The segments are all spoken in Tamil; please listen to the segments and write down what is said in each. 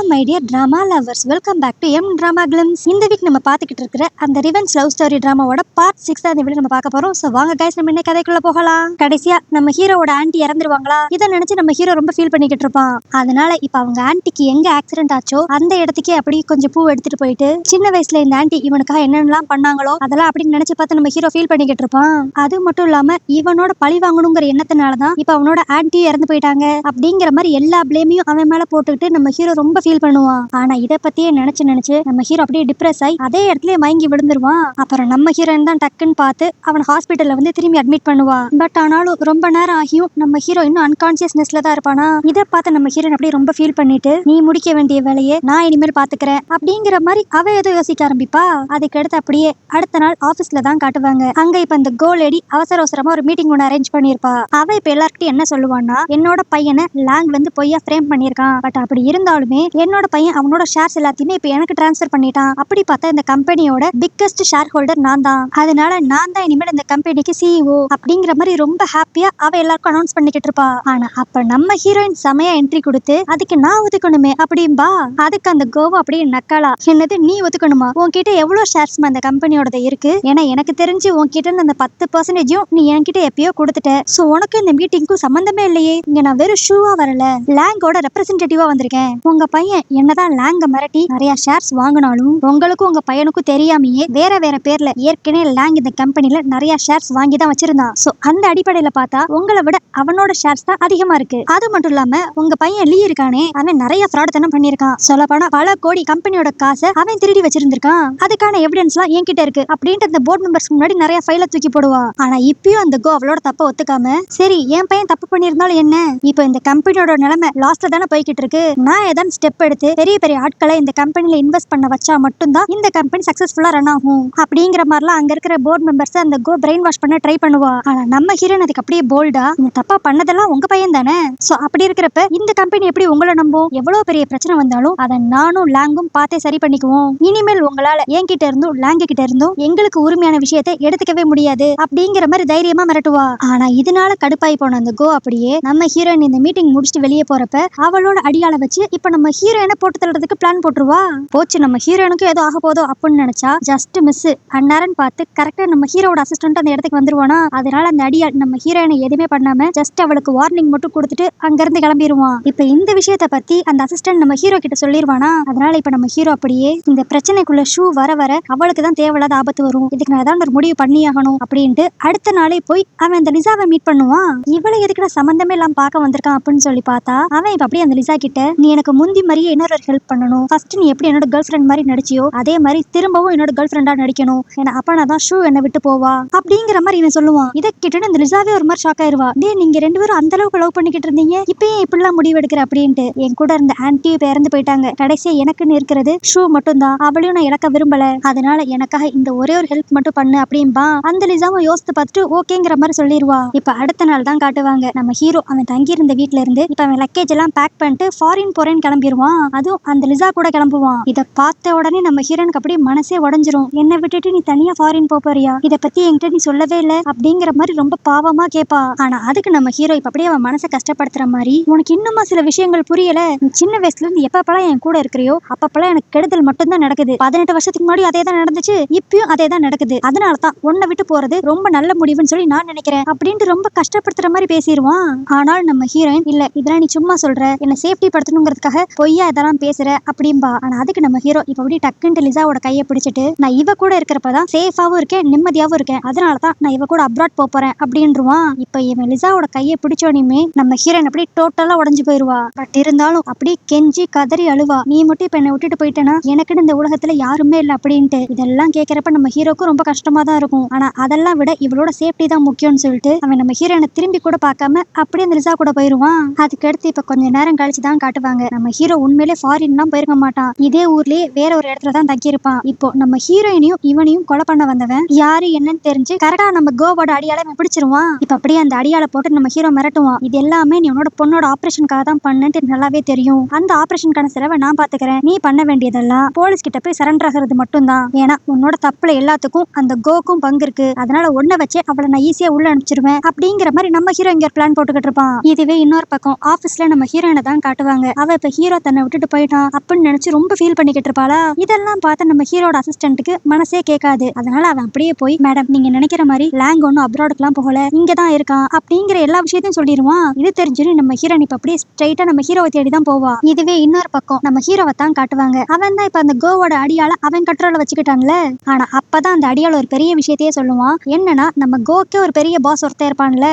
வணக்கம் my dear drama lovers, welcome back to M drama glimpse. இந்த வீக் நம்ம பார்த்துக்கிட்டு இருக்கிற அந்த ரிவெஞ்ச் லவ் ஸ்டோரி டிராமாவோட பார்ட் 6 தான் இந்த வீடியோ நம்ம பார்க்க போறோம். சோ வாங்க கைஸ், நம்ம இன்னைக்கு கதைக்குள்ள போகலாம். கடைசியா நம்ம ஹீரோவோட ஆன்ட்டி இறந்துருவாங்களா, இதை நினைச்சு நம்ம ஹீரோ ரொம்ப ஃபீல் பண்ணிக்கிட்டு இருப்பான். அதனால இப்ப அவங்க ஆன்ட்டிக்கு எங்க ஆக்சிடென்ட் ஆச்சோ அந்த இடத்துக்கே அப்படி கொஞ்சம் பூ எடுத்துட்டு போயிட்டு சின்ன வயசுல இந்த ஆன்ட்டி இவனுக்காக என்னென்னலாம் பண்ணாங்களோ அதெல்லாம் அப்படின்னு நினைச்சு பார்த்து நம்ம ஹீரோ ஃபீல் பண்ணிக்கிட்டு இருப்பான். அது மட்டும் இல்லாம இவனோட பழி வாங்கணுங்கிற எண்ணத்தினாலதான் இப்ப அவனோட ஆன்ட்டியும் இறந்து போயிட்டாங்க அப்படிங்கிற மாதிரி எல்லா பிளேமையும் அவன் மேல போட்டுக்கிட்டு நம்ம ஹீரோ ரொம்ப ஃபீல் பண்ணுவான். ஆனா இத பத்தியே நினைச்சு நம்ம ஹீரோ அப்படியே டிப்ரெஸ் ஆகி அதே இடத்துல மயங்கி விழுந்துருவான். அப்புறம் நம்ம ஹீரோயின் தான் டக்குன்னு பார்த்து அவன் ஹாஸ்பிட்டல்ல வந்து திரும்பி அட்மிட் பண்ணுவான். பட் ஆனாலும் ரொம்ப நேரம் ஆகியும் நம்ம ஹீரோ இன்னும் அன்கான்சியஸ்னஸ்ல தான் இருப்பானா. இதை பார்த்து நம்ம ஹீரோயின் அப்படியே ரொம்ப ஃபீல் பண்ணிட்டு, நீ முடிக்க வேண்டிய வேலையை நான் இனிமேல் பாத்துக்கிறேன் அப்படிங்கிற மாதிரி அவ ஏதோ யோசிக்க ஆரம்பிப்பா. அதுக்கு அடுத்து அப்படியே அடுத்த நாள் ஆபீஸ்ல தான் காட்டுவாங்க. அங்க இப்ப இந்த கோ லேடி அவசர அவசரமா ஒரு மீட்டிங் ஒன்று அரேஞ்ச் பண்ணிருப்பா. அவ இப்ப எல்லார்கிட்டையும் என்ன சொல்லுவான்னா, என்னோட பையனை லேங் வந்து பொய்யா ஃப்ரேம் பண்ணிருக்கான். பட் அப்படி இருந்தாலுமே என்னோட பையன் அவனோட ஷேர்ஸ் எல்லாத்தையுமே இப்ப எனக்கு டிரான்ஸ்ஃபர் பண்ணிட்டான். அப்படி பார்த்தா இந்த கம்பெனியோட பிக்கஸ்ட் ஷேர் ஹோல்டர் நான் தான். அதனால நான் தான் இனிமேல் இந்த கம்பெனிக்கு சிஇஓ அப்படிங்கிற மாதிரி ரொம்ப ஹாப்பியா அவ எல்லாருக்கும் அனௌன்ஸ் பண்ணிக்கிட்டு இருப்பா. ஆனா அப்ப நம்ம ஹீரோயின் செமையா என்ட்ரி கொடுத்து, அதுக்கு நான் ஒதுக்கணுமே அப்படின்பா. அதுக்கு அந்த கோவா அப்படியே நக்காலா, என்னது நீ ஒதுக்கணுமா, உன்கிட்ட எவ்வளவு ஷேர்ஸ் அந்த கம்பெனியோட இருக்கு, ஏன்னா எனக்கு தெரிஞ்சு உன்கிட்ட அந்த 10% நீ என்கிட்ட எப்பயோ கொடுத்துட்ட. சோ உனக்கு இந்த மீட்டிங்க்கும் சம்பந்தமே இல்லையே. இங்க நான் வெறும் ஷூவா வரல, லேங்கோட ரெப்ரசன்டேட்டிவா வந்திருக்கேன். உங்க பையன் என்னதான் லேங்க மிரட்டி நிறைய ஷேர்ஸ் வாங்கினாலும் உங்களுக்கும் உங்க பையனுக்கும் தெரியாமையே வேற வேற பேர்ல ஏற்கனவே லேங் இந்த கம்பெனில நிறைய ஷேர்ஸ் வாங்கி தான் வச்சிருந்தான். சோ அந்த அடிப்படையில பார்த்தா உங்களை விட அவனோட ஷேர்ஸ் தான் அதிகமா இருக்கு. அது மட்டும் இல்லாம உங்க பையன் லீ இருக்கானே, அவன் நிறைய ஃப்ராட் தனம் பண்ணிருக்கான். சொல்ல போனா பல கோடி கம்பெனியோட காசை அவன் திருடி வச்சிருந்திருக்கான். அதுக்கான எவிடன்ஸ் எல்லாம் என்கிட்ட இருக்கு அப்படின்ட்டு அந்த போர்ட் மெம்பர்ஸ் முன்னாடி நிறைய ஃபைல தூக்கி போடுவா. ஆனா இப்பயும் அந்த கோ அவளோட தப்ப ஒத்துக்காம, சரி என் பையன் தப்பு பண்ணிருந்தாலும் என்ன, இப்போ இந்த கம்பெனியோட நிலைமை லாஸ்ட்ல தானே போய்கிட்டு இருக்கு, நான் ஏதாவது ஸ்டெப் எடுத்து பெரிய பெரிய ஆட்களை இந்த கம்பெனில இன்வெஸ்ட் பண்ண வச்சா மட்டும்தான் இந்த கம்பெனி சக்சஸ்ஃபுல்லா ரன் ஆகும் அப்படிங்கிற மாதிரிலாம் அங்க இருக்கிற போர்ட் மெம்பர்ஸ் அந்த கோ பிரெயின் வாஷ் பண்ண ட்ரை பண்ணுவா. ஆனா நம்ம ஹீரோயின் அதுக்கு அப்படியே போல்டா, இந்த தப்பா பண்ணதெல்லாம் உங்க பையன் தானே, சோ அப்படி இருக்கிறப்ப இந்த கம்பெனி எப்படி உங்களை நம்பும், எவ்வளவு பெரிய பிரச்சனை வந்தாலும் அதை நானும் லேங்கும் பார்த்தே சரி பண்ணிக்குவோம். இனிமேல் உங்களால என்கிட்ட இருந்தும் லேங்க கிட்ட இருந்தும் எங்களுக்கு உரிமையான விஷயத்தை எடுத்துக்கவே முடியாது அப்படிங்கிற மாதிரி தைரியமா மிரட்டுவா. ஆனா இதனால கடுப்பாய் போன அந்த கோ அப்படியே நம்ம ஹீரோயின் இந்த மீட்டிங் முடிச்சுட்டு வெளியே போறப்ப அவளோட அடியாள வச்சு இப்ப நம்ம ஹீரோயினை போட்டு தள்ளுறதுக்கு பிளான் போட்டுருவா. போச்சு, நம்ம ஹீரோயினுக்கு ஏதோ ஆக போதோ அப்படின்னு நினைச்சா ஜஸ்ட் மிஸ். அந்நேரம் பார்த்து கரெக்டா நம்ம ஹீரோட அசிஸ்டன்ட் அந்த இடத்துக்கு வந்துருவானா. அதனால அந்த அடியாள் நம்ம ஹீரோயினை எதுவுமே பண்ணாம ஜஸ்ட் அவளுக்கு வார்னிங் மட்டும் கொடுத்துட்டு அங்க இருந்து கிளம்பிடுவான். இப்ப இந்த விஷயத்த பத்தி அந்த அசிஸ்டன்ட் நம்ம ஹீரோ கிட்ட சொல்லிடுவானா. அதனால இப்ப நம்ம ஹீரோ அப்படியே இந்த பிரச்சனைக்குள்ள ஷூ வர வர அவளுக்கு தான் தேவையில்லாத ஆபத்து வரும், இதுக்கு நான் ஏதாவது ஒரு முடிவு பண்ணி ஆகணும் அப்படின்ட்டு அடுத்த நாளே போய் அவன் அந்த லிசாவை மீட் பண்ணுவான். இவளை எதுக்குடா சம்பந்தமே எல்லாம் பார்க்க வந்திருக்கான் அப்படின்னு சொல்லி பார்த்தா, அவன் இப்ப அப்படியே அந்த லிசா கிட்ட, நீ எனக்கு முந்தி மாதிரியே இன்னொரு ஹெல்ப் பண்ணணும், ஃபர்ஸ்ட் நீ எப்படி என்னோட கேர்ள் ஃப்ரெண்ட் மாதிரி நடிச்சியோ அதே மாதிரி திரும்பவும் என்னோட கேர்ள் ஃப்ரெண்டா நடிக்கணும், ஏன்னா அப்பனா தான் ஷூ என்ன விட்டு போவா அப்படிங்கிற மாதிரி இவன் சொல்லுவான். இதை கிட்ட இந்த லிசாவே ஒரு மாதிரி ஷாக் ஆயிருவா. டே, நீங்க ரெண்டு பேரும் அந்த அளவுக்கு லவ் பண்ணிக்கிட்டு இருந்தீங்க, இப்பயே இப்படிலாம் முடிவு எடுக்கிற அப்படின்ட்டு. என் கூட இருந்த ஆன்ட்டி இப்ப இறந்து போயிட்டாங்க, கடைசியா எனக்குன்னு இருக்கிறது ஷூ மட்டும் தான், அவளையும் நான் இழக்க விரும்பல, அதனால எனக்காக இந்த ஒரே ஒரு ஹெல்ப் மட்டும் பண்ணு அப்படின்பா. அந்த லிசாவும் யோசித்து பார்த்துட்டு ஓகேங்கிற மாதிரி சொல்லிடுவா. இப்ப அடுத்த நாள் தான் காட்டுவாங்க. நம்ம ஹீரோ அவன் தங்கி இருந்த வீட்ல இருந்து இப்ப அவன் லக்கேஜ் எல்லாம் பேக் பண்ணிட்டு ஃபாரின் போறேன்னு கிளம்பிடுவான். அதுவும் அந்த லிசா கூட கிளம்புவான். இத பார்த்த உடனே நம்ம ஹீரோனுக்கு அப்படியே மனசே உடைஞ்சிரும். என்ன விட்டுட்டு நீ தனியா ஃபாரின் போறியா, இத பத்தி என்கிட்ட நீ சொல்லவே இல்ல அப்படிங்கிற மாதிரி ரொம்ப பாவமா கேப்பா. ஆனா அதுக்கு நம்ம ஹீரோ இப்ப அப்படியே அவன் மனசை கஷ்டப்படுத்துற மாதிரி, உனக்கு இன்னுமா சில விஷயங்கள் புரியல, நீ சின்ன வயசுல இருந்து எப்பப்பெல்லாம் என் கூட இருக்கிறியோ அப்பப்பெல்லாம் எனக்கு கெடுதல் மட்டும் தான் நடக்குது, 18 வருஷத்துக்கு முன்னாடி அதே தான் நடந்துச்சு, இப்பயும் அதே தான் நடக்குது, அதனாலதான் உன்னை விட்டு போறது ரொம்ப நல்ல முடிவுன்னு சொல்லி நான் நினைக்கிறேன் அப்படின்ட்டு ரொம்ப கஷ்டப்படுத்துற மாதிரி பேசிடுவான். ஆனால் நம்ம ஹீரோயின், இல்ல இதெல்லாம் நீ சும்மா சொல்ற, என்ன சேஃப்டி படுத்தணுங்கிறதுக்காக பொய்யா இதெல்லாம் பேசுற அப்படின்பா. ஆனா அதுக்கு நம்ம ஹீரோ இப்ப அப்படி டக்குன்ட்டு லிசாவோட கையை பிடிச்சிட்டு, நான் இவ கூட இருக்கிறப்பதான் சேஃபாவும் இருக்கேன் நிம்மதியாவும் இருக்கேன், அதனாலதான் நான் இவ கூட அப்ராட் போறேன் அப்படின்றான். இப்ப இவன் லிசாவோட கையை பிடிச்சோனையுமே நம்ம ஹீரோயின் அப்படி டோட்டலா உடஞ்சு போயிருவா. பட் இருந்தாலும் அப்படி கெஞ்சி கதறி அழுவா, நீ மட்டும் இப்ப என்னை விட்டுட்டு போயிட்டேன்னா எனக்குன்னு இந்த உலகத்துல யாருமே இல்லை அப்படின்ட்டு. இதெல்லாம் கேட்கறப்ப நம்ம ஹீரோக்கும் ரொம்ப கஷ்டமா தான் இருக்கும். ஆனா அதெல்லாம் விட இவளோட சேஃப்டி தான் முக்கியம்னு சொல்லிட்டு அவன் நம்ம ஹீரோனை திரும்பி கூட பார்க்காம அப்படியே அந்த லிசா கூட போயிருவான். அதுக்கு அடுத்து இப்ப கொஞ்ச நேரம் கழிச்சு தான் காட்டுவாங்க. நம்ம ஹீரோ உண்மையிலே ஃபாரின் எல்லாம் போயிருக்க மாட்டான், இதே ஊர்லயே வேற ஒரு இடத்துல தான் தங்கி இருப்பான். இப்போ நம்ம ஹீரோயினையும் இவனையும் கொலை பண்ண வந்தவன் யாரு என்னன்னு தெரிஞ்சு கரெக்டா நம்ம கோவோட அடியால பிடிச்சிருவான். இப்ப அப்படியே அந்த அடியால போட்டு நம்ம ஹீரோ மிரட்டுவான். இது எல்லாமே நீ உன்னோட பொண்ணோட ஆபரேஷனுக்காக தான் பண்ணு நல்லாவே தெரியும், அந்த ஆபரேஷனுக்கான செலவை நான் பாத்துக்கிறேன், நீ பண்ண வேண்டியதெல்லாம் போலீஸ் கிட்ட போய் சரண்டர் ஆகிறது மட்டும் தான், ஏன்னா உன்னோட தப்புல எல்லாத்துக்கும் அந்த கோக்கும் பங்கு இருக்கு, அதனால ஒன்ன வச்சே அவளை நான் ஈஸியா உள்ள அனுப்பிச்சிருவேன் அப்படிங்கிற மாதிரி நம்ம ஹீரோ இங்க பிளான் போட்டுக்கிட்டு இருப்பான். இதுவே இன்னொரு பக்கம் ஆபீஸ்ல நம்ம ஹீரோயினை தான் காட்டுவாங்க. அவ இப்ப ஹீரோ தன்னை விட்டுட்டு போயிட்டான் அப்படின்னு நினைச்சு ரொம்ப ஃபீல் பண்ணிக்கிட்டு இருப்பாளா. இதெல்லாம் பார்த்து நம்ம ஹீரோட அசிஸ்டன்ட்டுக்கு மனசே கேட்காது. அதனால அவன் அப்படியே போய், மேடம் நீங்க நினைக்கிற மாதிரி லாங் ஒன்னும் அப்ராடுக்குலாம் போகல, இங்கதான் இருக்கான் அப்படிங்கிற எல்லா விஷயத்தையும் சொல்லிடுவான். இது தெரிஞ்சுன்னு நம்ம ஹீரோன் இப்ப அப்படியே ஸ்ட்ரைட்டா நம்ம ஹீரோவை தேடி தான் போவா. இதுவே இன்னொரு பக்கம் நம்ம ஹீரோவை தான் காட்டுவாங்க. அவன் தான் இப்ப அந்த கோவோட அடியால அவன் கண்ட்ரோல்ல வச்சுக்கிட்டான்ல. ஆனா அப்பதான் அந்த அடியால ஒரு பெரிய விஷயத்தையே சொல்லுவான். என்னன்னா நம்ம கோக்கே ஒரு பெரிய பாஸ் ஒருத்தர் இருப்பான்ல,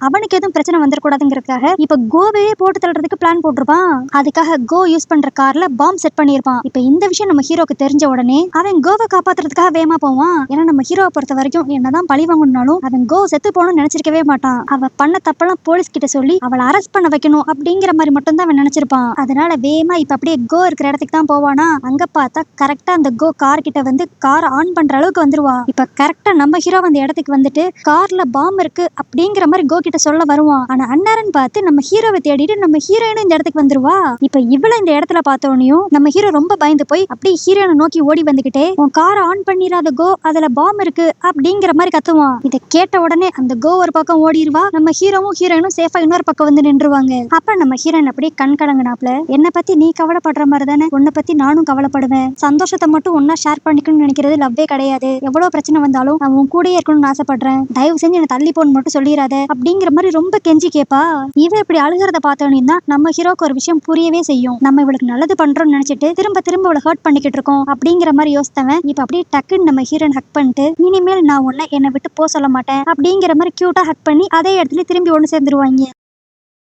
அவனுக்கு எதுவும் பிரச்சனை வந்துடக்கூடாதுங்கிறதுக்காக இப்ப கோவே போட்டு தள்ளுறதுக்கு பிளான் போட்டிருப்பான். அதுக்காக கோ யூஸ் பண்ற கார்ல பாம்பு செட் பண்ணிருப்பான். இப்ப இந்த விஷயம் நம்ம ஹீரோக்கு தெரிஞ்ச உடனே அவன் கோவை காப்பாத்துறதுக்காக வேகமா போவான். ஏன்னா நம்ம ஹீரோவை பொறுத்த வரைக்கும் என்னதான் பழி வாங்கணும்னாலும் அவன் கோ செத்து போகணும்னு நினைச்சிருக்கவே மாட்டான். அவ பண்ண தப்பெல்லாம் போலீஸ் கிட்ட சொல்லி அவளை அரெஸ்ட் பண்ண வைக்கணும் அப்படிங்கிற மாதிரி மட்டும் தான் அவன் நினைச்சிருப்பான். அதனால வேகமா இப்ப அப்படியே கோ இருக்கிற இடத்துக்கு தான் போவானா. அங்க பார்த்தா கரெக்டா அந்த கோ கார் கிட்ட வந்து கார் ஆன் பண்ற அளவுக்கு வந்துருவா. இப்ப கரெக்டா நம்ம ஹீரோ அந்த இடத்துக்கு வந்துட்டு கார்ல பாம்பு இருக்கு அப்படிங்கிற மாதிரி கோ கிட்ட சொல்ல வருவான். ஆனா அண்ணாரன் பார்த்து நம்ம ஹீரோவை தேடிட்டு நம்ம ஹீரோயினும் இந்த இடத்துக்கு வந்துருவா. இப்ப இவ்வளவு இந்த இடத்துல பார்த்தோனையும் நம்ம ஹீரோ ரொம்ப பயந்து போய் அப்படியே ஹீரோயினை நோக்கி ஓடி வந்துகிட்டே, உன் காரை ஆன் பண்ணிராத கோ, அதுல பாம்பு இருக்கு அப்படிங்கிற மாதிரி கத்துவான். இதை கேட்ட உடனே அந்த கோ ஒரு பக்கம் ஓடிடுவா. நம்ம ஹீரோவும் ஹீரோயினும் சேஃபா இன்னொரு பக்கம் வந்து நின்றுவாங்க. அப்ப நம்ம ஹீரோயின் அப்படியே கண் கலங்கினாப்ல, என்னை பத்தி நீ கவலைப்படுற மாதிரி தானே உன்னை பத்தி நானும் கவலைப்படுவேன். சந்தோஷத்தை மட்டும் ஒன்னா ஷேர் பண்ணிக்கணும்னு நினைக்கிறது லவ்வே கிடையாது. எவ்வளவு பிரச்சனை வந்தாலும் நான் உன் கூடயே இருக்கணும்னு ஆசைப்படுறேன். தயவு செஞ்சு என்ன தள்ளி போன்னு மட்டும் சொல்லிடாத அப்படிங்கிற மாதிரி ரொம்ப கெஞ்சி கேப்பா. இவ இப்படி அழுகிறத பார்த்தோன்னு தான் நம்ம ஹீரோக்கு ஒரு விஷயம் புரியவே செய்யும். நம்ம இவளுக்கு நல்லது பண்றோம்னு நினைச்சிட்டு திரும்ப திரும்ப இவளை ஹர்ட் பண்ணிக்கிட்டு இருக்கோம் அப்படிங்கிற மாதிரி யோசித்தவன் இப்ப அப்படியே டக்குன்னு நம்ம ஹீரோயின் ஹக் பண்ணிட்டு, இனிமேல் நான் உன்னை என்னை விட்டு போக சொல்ல மாட்டேன் அப்படிங்கிற மாதிரி கியூட்டா ஹக் பண்ணி அதே இடத்துல திரும்பி ஒன்று சேர்ந்துருவாங்க.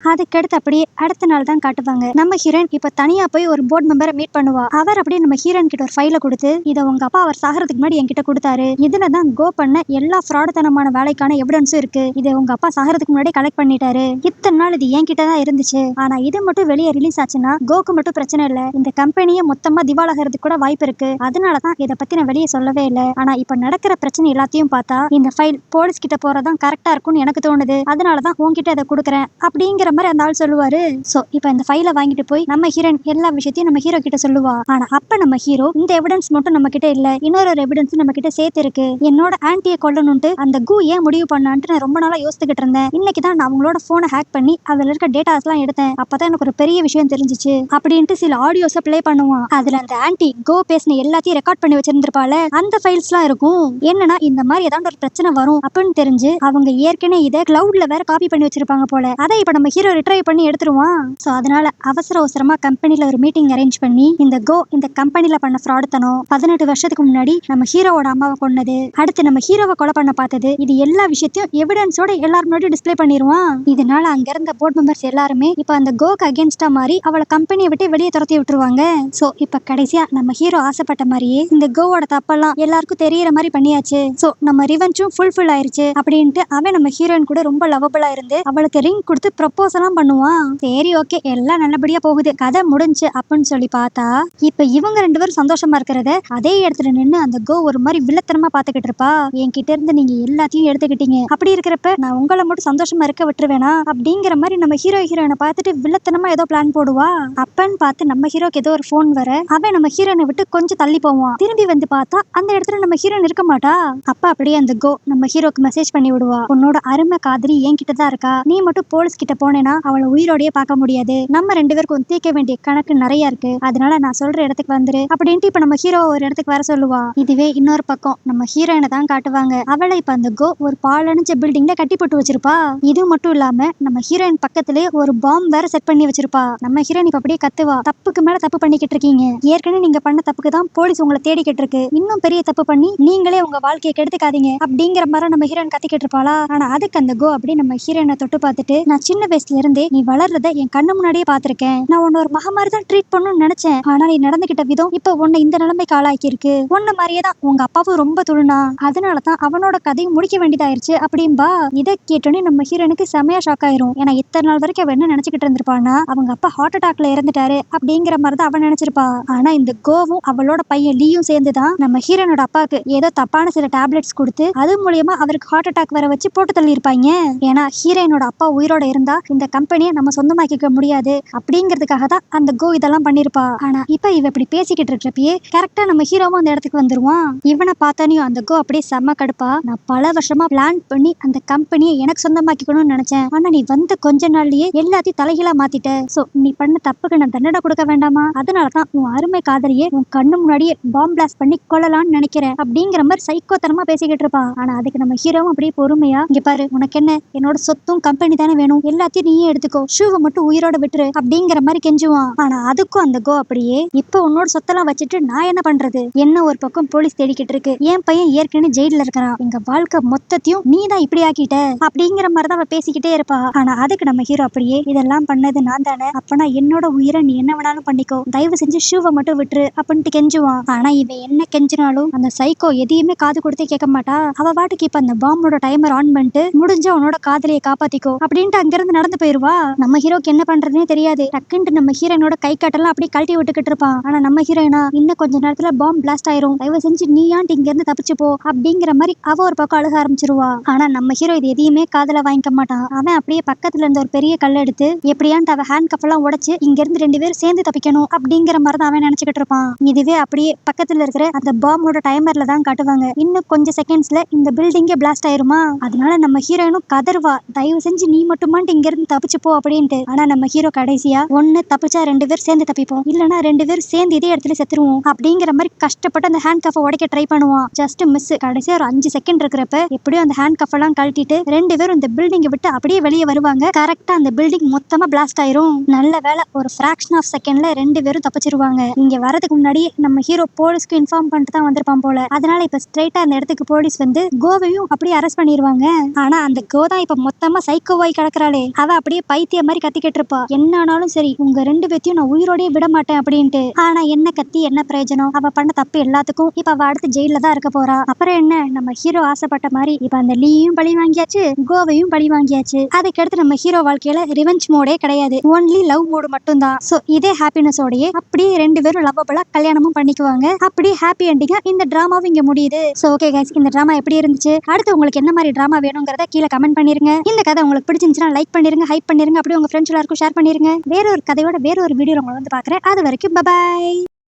அதுக்கடுத்து அப்படியே அடுத்த நாள் தான் காட்டுவாங்க. நம்ம ஹீரோயின் இப்ப தனியா போய் ஒரு போர்ட் மெம்பரை மீட் பண்ணுவா. அவர் அப்படியே நம்ம ஹீரோயின் கிட்ட ஒரு ஃபைலை கொடுத்து, இதை உங்க அப்பா அவர் சாகிறதுக்கு முன்னாடி என்கிட்ட கொடுத்தாரு. இதுலதான் கோ பண்ண எல்லா ஃப்ராடுத்தனமான வேலைக்கான எவிடன்ஸும் இருக்கு. இதை உங்க அப்பா சாகிறதுக்கு முன்னாடி கலெக்ட் பண்ணிட்டாரு. இத்தனை நாள் இது என்கிட்ட தான் இருந்துச்சு. ஆனா இது மட்டும் வெளியே ரிலீஸ் ஆச்சுன்னா கோக்கு மட்டும் பிரச்சனை இல்ல, இந்த கம்பெனியை மொத்தமா திவாலாகிறதுக்கு கூட வாய்ப்பு இருக்கு. அதனாலதான் இதை பத்தி நான் வெளியே சொல்லவே இல்லை. ஆனா இப்ப நடக்கிற பிரச்சனை எல்லாத்தையும் பார்த்தா இந்த ஃபைல் போலீஸ் கிட்ட போறதான் கரெக்டா இருக்கும்னு எனக்கு தோணுது. அதனாலதான் உன்கிட்ட இதை கொடுக்குறேன் அப்படிங்கிற மாதிரி அந்த ஆள் சொல்லுவாரு. சோ இப்ப இந்த ஃபைலை வாங்கிட்டு போய் நம்ம ஹீரோயின் எல்லா விஷயத்தையும் நம்ம ஹீரோ கிட்ட சொல்லுவா. ஆனா அப்ப நம்ம ஹீரோ, இந்த எவிடன்ஸ் மட்டும் நம்ம கிட்ட இல்ல, இன்னொரு எவிடன்ஸ் நம்ம கிட்ட சேர்த்து இருக்கு. என்னோட ஆன்ட்டியை கொல்லணும்ட்டு அந்த கு ஏன் முடிவு பண்ணான்ட்டு நான் ரொம்ப நாளா யோசிச்சுக்கிட்டு இருந்தேன். இன்னைக்குதான் நான் அவங்களோட போனை ஹேக் பண்ணி அதுல இருக்க டேட்டாஸ் எல்லாம் எடுத்தேன். அப்பதான் எனக்கு ஒரு பெரிய விஷயம் தெரிஞ்சிச்சு அப்படின்ட்டு சில ஆடியோஸை பிளே பண்ணுவான். அதுல அந்த ஆன்ட்டி கோ பேசின எல்லாத்தையும் ரெக்கார்ட் பண்ணி வச்சிருந்திருப்பால, அந்த ஃபைல்ஸ் எல்லாம் இருக்கும். என்னன்னா இந்த மாதிரி ஏதாவது ஒரு பிரச்சனை வரும் அப்படின்னு தெரிஞ்சு அவங்க ஏற்கனவே இதை கிளவுட்ல வேற காப்பி பண்ணி வச்சிருப்பாங்க போல. அதை இப்ப நம்ம ஹீரோ ரிட்ரை பண்ணி எடுத்துருவான். சோ அதனால அவசரமா கம்பெனில ஒரு மீட்டிங் அரேஞ்ச் பண்ணி, இந்த கோ இந்த கம்பெனில பண்ண ஃப்ராடுத்தனம், 18 வருஷத்துக்கு முன்னாடி நம்ம ஹீரோவோட அம்மாவை கொன்னது, அடுத்து நம்ம ஹீரோவை கொலை பண்ண பார்த்தது, இது எல்லா விஷயத்தையும் எவிடன்ஸோட எல்லாரும் முன்னாடி டிஸ்ப்ளே பண்ணிடுவான். இதனால அங்க இருந்த போர்ட் மெம்பர்ஸ் எல்லாருமே இப்ப அந்த கோக்கு அகேன்ஸ்டா மாறி அவளை கம்பெனியை விட்டு வெளியே துரத்தி விட்டுருவாங்க. சோ இப்ப கடைசியா நம்ம ஹீரோ ஆசைப்பட்ட மாதிரியே இந்த கோவோட தப்பெல்லாம் எல்லாருக்கும் தெரியற மாதிரி பண்ணியாச்சு. சோ நம்ம ரிவெஞ்சும் ஃபுல்ஃபில் ஆயிருச்சு அப்படின்ட்டு அவன் நம்ம ஹீரோயின் கூட ரொம்ப லவபிளா இருந்து அவளுக்கு ரிங் கொடுத்து ப்ரப்போஸ் எல்லாம் பண்ணுவான். சரி ஓகே, எல்லாம் நல்லபடியா போகுது, கதை முடிஞ்சு அப்படின்னு சொல்லி பார்த்தா இப்ப இவங்க 2 பேரும் சந்தோஷமா இருக்கிறத அதே இடத்துல நின்று அந்த கோ ஒரு மாதிரி வில்லத்தனமா பாத்துக்கிட்டு இருப்பா. என்கிட்ட இருந்து நீங்க எல்லாத்தையும் எடுத்துக்கிட்டீங்க, அப்படி இருக்கிறப்ப நான் உங்களை மட்டும் சந்தோஷமா இருக்க விட்டுருவேனா அப்படிங்கிற மாதிரி நம்ம ஹீரோயினை பார்த்துட்டு வில்லத்தனமா ஏதோ பிளான் போடுவா. அப்பன்னு பார்த்து நம்ம ஹீரோக்கு ஏதோ ஒரு போன் வர, அவன் நம்ம ஹீரோயினை விட்டு கொஞ்சம் தள்ளி போவான். திரும்பி வந்து பார்த்தா அந்த இடத்துல நம்ம ஹீரோயின் இருக்க மாட்டா. அப்ப அப்படியே அந்த கோ நம்ம ஹீரோக்கு மெசேஜ் பண்ணி விடுவா, உன்னோட அருமை காதலி என்கிட்ட தான் இருக்கா, நீ மட்டும் போலீஸ் கிட்ட போனேன்னா அவளை உயிரோடையே பார்க்க முடியாது, நம்ம 2 பேருக்கும் தீர்க்க வேண்டிய கணக்கு நிறைய இருக்கு, அதனால நான் சொல்ற இடத்துக்கு வந்துரு அப்படின்ட்டு இப்ப நம்ம ஹீரோ ஒரு இடத்துக்கு வர சொல்லுவா. இதுவே இன்னொரு பக்கம் நம்ம ஹீரோயினை தான் காட்டுவாங்க. அவளை இப்ப அந்த கோ ஒரு பாலடைஞ்ச பில்டிங்ல கட்டி போட்டு வச்சிருப்பா. இது மட்டும் இல்லாம நம்ம ஹீரோயின் பக்கத்திலே ஒரு பாம்பு வேற செட் பண்ணி வச்சிருப்பா. நம்ம ஹீரோயின் இப்ப அப்படியே கத்துவா, தப்புக்கு மேல தப்பு பண்ணிக்கிட்டு இருக்கீங்க, ஏற்கனவே நீங்க பண்ண தப்புக்கு தான் போலீஸ் உங்களை தேடிக்கிட்டு இருக்கு, இன்னும் பெரிய தப்பு பண்ணி நீங்களே உங்க வாழ்க்கையை கெடுத்துக்காதீங்க அப்படிங்கிற மாதிரி நம்ம ஹீரோயின் கத்திக்கிட்டு இருப்பாளா. ஆனா அதுக்கு அந்த கோ அப்படி நம்ம ஹீரோயினை தொட்டு பார்த்துட்டு, நான் சின்ன வயசுல இருந்தே நீ வளர்றத என் கண்ணு முன்னாடியே பாத்திருக்கேன், நான் உன்ன ஒரு மகமாரி தான் ட்ரீட் பண்ணணும்னு நினைச்சேன், ஆனா நீ நடந்துகிட்ட விதம் இப்ப உன்னை இந்த நிலைமைக்கு ஆளாக்கி இருக்கு, உன்ன மாதிரியே தான் உங்க அப்பாவும் ரொம்ப துளுனா, அதனாலதான் அவனோட கதையும் முடிக்க வேண்டியதாயிருச்சு அப்படின்பா. இதை கேட்டோன்னே நம்ம ஹீரோனுக்கு செமையா ஷாக் ஆயிரும். ஏன்னா இத்தனை நாள் வரைக்கும் அவன் என்ன நினைச்சுக்கிட்டு இருந்திருப்பானா, அவங்க அப்பா ஹார்ட் அட்டாக்ல இறந்துட்டாரு அப்படிங்கிற மாதிரிதான் அவன் நினைச்சிருப்பா. ஆனா இந்த கோவும் அவளோட பையன் லீயும் சேர்ந்துதான் நம்ம ஹீரோனோட அப்பாவுக்கு ஏதோ தப்பான சில டேப்லெட்ஸ் கொடுத்து அது மூலியமா அவருக்கு ஹார்ட் அட்டாக் வர வச்சு போட்டு தள்ளி இருப்பாங்க. ஏன்னா ஹீரோனோட அப்பா உயிரோட இருந்தா இந்த கம்பெனியை நம்ம சொந்தமாக்கிக்க முடியாது அப்படிங்கிறதுக்காக தான் அந்த கோ இதெல்லாம் பண்ணிருப்பா. ஆனா இப்ப இவ இப்படி பேசிக்கிட்டு இருக்கிறப்பயே கரெக்டா நம்ம ஹீரோவும் அந்த இடத்துக்கு வந்துருவான். இவனை பார்த்தானையும் அந்த கோ அப்படியே செம்ம கடுப்பா, நான் பல வருஷமா பிளான் பண்ணி அந்த கம்பெனியை எனக்கு சொந்தமாக்கிக்கணும்னு நினைச்சேன். ஆனா நீ வந்து கொஞ்ச நாள்லயே எல்லாத்தையும் தலைகீழா மாத்திட்ட. சோ நீ பண்ண தப்புக்கு நான் தண்டனை கொடுக்க வேண்டாமா? அதனாலதான் உன் அருமை காதலியே உன் கண்ணு முன்னாடியே பாம் பிளாஸ்ட் பண்ணி கொள்ளலாம்னு நினைக்கிறேன் அப்படிங்கிற மாதிரி சைக்கோத்தனமா பேசிக்கிட்டு இருப்பா. ஆனா அதுக்கு நம்ம ஹீரோவும் அப்படியே பொறுமையா, இங்க பாரு, உனக்கு என்ன, என்னோட சொத்தும் கம்பெனி தானே வேணும், எல்லாத்தையும் நீயே எடுத்துக்கோ, ஷூவை மட்டும் உயிரோட விட்டுரு அப்படிங்கிற மாதிரி கெஞ்சுவான். ஆனா அதுக்கும் அந்த கோ அப்படியே, இப்ப உன்னோட சொத்தெல்லாம் வச்சுட்டு நான் என்ன பண்றது, என்ன ஒரு பக்கம் போலீஸ் தேடிக்கிட்டு இருக்கு, என் பையன் ஏற்கனவே ஜெயில இருக்கிறான், எங்க வாழ்க்கை மொத்தத்தையும் நீ தான் இப்படி ஆக்கிட்ட அப்படிங்கிற மாதிரிதான் அவ பேசிக்கிட்டே இருப்பா. ஆனா அதுக்கு நம்ம ஹீரோ அப்படியே, இதெல்லாம் பண்ணது நான் தானே, அப்பனா என்னோட உயிரை நீ என்ன வேணாலும் பண்ணிக்கோ, தயவு செஞ்சு ஷூவை மட்டும் விட்டுரு அப்படின்ட்டு கெஞ்சுவான். ஆனா இவன் என்ன கெஞ்சினாலும் அந்த சைக்கோ எதையுமே காது கொடுத்தே கேட்க மாட்டா. அவ பாட்டுக்கு இப்ப அந்த பாம்போட டைமர் ஆன் பண்ணிட்டு, முடிஞ்ச உன்னோட காதலியை காப்பாத்திக்கோ அப்படின்ட்டு அங்கிருந்து நடந்து போயிருவா. நம்ம ஹீரோக்கு என்ன பண்றதுனே தெரியாது. டக்குன்ட்டு நம்ம ஹீரோனோட கை காட்டெல்லாம் அப்படியே கழட்டி விட்டுக்கிட்டு இருப்பான். ஆனா நம்ம ஹீரோயினா, இன்னும் கொஞ்ச நேரத்துல பாம் பிளாஸ்ட் ஆயிரும், தயவு செஞ்சு நீயாண்டு இங்க இருந்து தப்பிச்சு போ அப்படிங்கிற மாதிரி அவ ஒரு பக்கம் அழுக ஆரம்பிச்சிருவா. ஆனா நம்ம ஹீரோ இது எதையுமே காதல வாங்கிக்க மாட்டான். அவன் அப்படியே பக்கத்துல இருந்த ஒரு பெரிய கல் எடுத்து எப்படியான்ட்டு அவ ஹேண்ட் கப் எல்லாம் உடைச்சு இங்க இருந்து 2 பேரும் சேர்ந்து தப்பிக்கணும் அப்படிங்கிற மாதிரி தான் அவன் நினைச்சுக்கிட்டு இருப்பான். இதுவே அப்படியே பக்கத்துல இருக்கிற அந்த பாம்போட டைமர்ல தான் காட்டுவாங்க, இன்னும் கொஞ்சம் செகண்ட்ஸ்ல இந்த பில்டிங்கே பிளாஸ்ட் ஆயிருமா. அதனால நம்ம ஹீரோயினும் கதர்வா, தயவு செஞ்சு நீ மட்டுமான்ட்டு இங்க இருந்து தப்பிச்சு போ அப்படின்ட்டு. ஆனா நம்ம ஹீரோ கடைசியா, ஒன்னு தப்பிச்சா 2 பேர் சேர்ந்து தப்பிப்போம், இல்லனா 2 பேரும் சேர்ந்து இதே இடத்துல செத்துருவோம் அப்படிங்கிற மாதிரி கஷ்டப்பட்டு அந்த ஹேண்ட் கஃபை உடைக்க ட்ரை பண்ணுவான். Just miss. கடைசியா ஒரு 5 செகண்ட் இருக்கிறப்ப எப்படியோ அந்த ஹேண்ட் கஃப் எல்லாம் கழட்டிட்டு 2 பேரும் இந்த பில்டிங்கை விட்டு அப்படியே வெளியே வருவாங்க. கரெக்டா அந்த பில்டிங் மொத்தமா பிளாஸ்ட் ஆயிரும். நல்ல வேலை, ஒரு ஃபிராக்ஷன் ஆஃப் செகண்ட்ல 2 பேரும் தப்பிச்சிருவாங்க. இங்க வரதுக்கு முன்னாடி நம்ம ஹீரோ போலீஸ்க்கு இன்ஃபார்ம் பண்ணிட்டு தான் வந்திருப்பான் போல. அதனால இப்ப ஸ்ட்ரைட்டா அந்த இடத்துக்கு போலீஸ் வந்து கோவையும் அப்படியே அரெஸ்ட் பண்ணிடுவாங்க. ஆனா அந்த கோதா இப்ப மொத்தமா சைக்கோவாய் கிடக்குறாளே, அவ அப்படியே பைத்திய மாதிரி கத்திக்கிட்டு இருப்பா, என்ன ஆனாலும் சரி உங்க 2 பேத்தையும் நான் உயிரோடய விட மாட்டேன் அப்படின்ட்டு. ஆனா என்ன கத்தி என்ன பிரயோஜனம், அவ பண்ண தப்பு எல்லாத்துக்கும் இப்ப அவ அடுத்து ஜெயில தான் இருக்க போறா. அப்புறம் என்ன, நம்ம ஹீரோ ஆசைப்பட்ட மாதிரி இப்ப அந்த லீயும் பழி வாங்கியாச்சு, கோவையும் பழி வாங்கியாச்சு. அதுக்கடுத்து நம்ம ஹீரோ வாழ்க்கையில ரிவெஞ்ச் மோடே கிடையாது, ஒன்லி லவ் மோடு மட்டும் தான். சோ இதே ஹாப்பினஸோடயே அப்படியே 2 பேரும் லவ்வபிளா கல்யாணமும் பண்ணிக்குவாங்க. அப்படியே ஹாப்பி எண்டிங்கா இந்த டிராமாவும் இங்க முடியுது. சோ ஓகே கைஸ், இந்த டிராமா எப்படி இருந்துச்சு, அடுத்து உங்களுக்கு என்ன மாதிரி டிராமா வேணுங்கிறத கீழே கமெண்ட் பண்ணிருங்க. இந்த கதை உங்களுக்கு பிடிச்சிருந்துச்சுன்னா லைக் பண்ணிருங்க, ஹைப் பண்ணிருங்க, அப்படியே உங்க ஃப்ரெண்ட்ஸ் எல்லாருக்கும் ஷேர் பண்ணிருங்க. வேற ஒரு கதையோட வேற ஒரு வீடியோ உங்களை வந்து பாக்குறேன். அது வரைக்கும் பை.